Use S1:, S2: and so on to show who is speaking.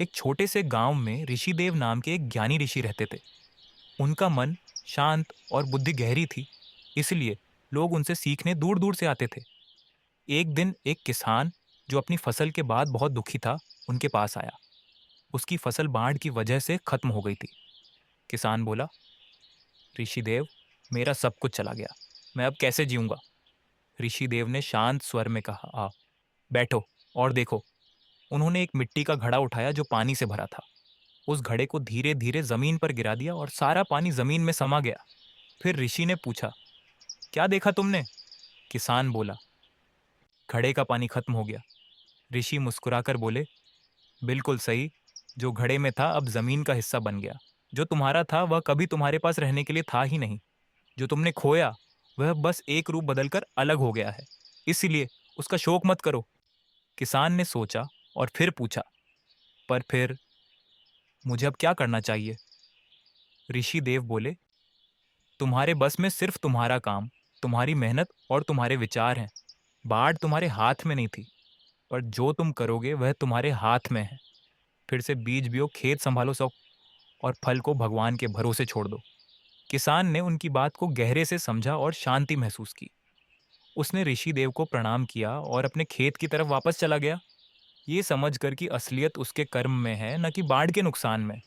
S1: एक छोटे से गांव में ऋषिदेव नाम के एक ज्ञानी ऋषि रहते थे। उनका मन शांत और बुद्धि गहरी थी, इसलिए लोग उनसे सीखने दूर दूर से आते थे। एक दिन एक किसान जो अपनी फसल के बाद बहुत दुखी था, उनके पास आया। उसकी फसल बाढ़ की वजह से खत्म हो गई थी। किसान बोला, ऋषिदेव, मेरा सब कुछ चला गया, मैं अब कैसे जीऊंगा? ऋषिदेव ने शांत स्वर में कहा, बैठो और देखो। उन्होंने एक मिट्टी का घड़ा उठाया जो पानी से भरा था। उस घड़े को धीरे धीरे जमीन पर गिरा दिया और सारा पानी जमीन में समा गया। फिर ऋषि ने पूछा, क्या देखा तुमने? किसान बोला, घड़े का पानी खत्म हो गया। ऋषि मुस्कुराकर बोले, बिल्कुल सही। जो घड़े में था अब जमीन का हिस्सा बन गया। जो तुम्हारा था वह कभी तुम्हारे पास रहने के लिए था ही नहीं। जो तुमने खोया वह बस एक रूप बदलकर अलग हो गया है। इसीलिए उसका शोक मत करो। किसान ने सोचा और फिर पूछा, पर फिर मुझे अब क्या करना चाहिए? ऋषि देव बोले, तुम्हारे बस में सिर्फ तुम्हारा काम, तुम्हारी मेहनत और तुम्हारे विचार हैं। बाढ़ तुम्हारे हाथ में नहीं थी, पर जो तुम करोगे वह तुम्हारे हाथ में है। फिर से बीज बियो, खेत संभालो सब, और फल को भगवान के भरोसे छोड़ दो। किसान ने उनकी बात को गहरे से समझा और शांति महसूस की। उसने ऋषि देव को प्रणाम किया और अपने खेत की तरफ वापस चला गया, ये समझकर कि असलियत उसके कर्म में है, न कि बाढ़ के नुकसान में।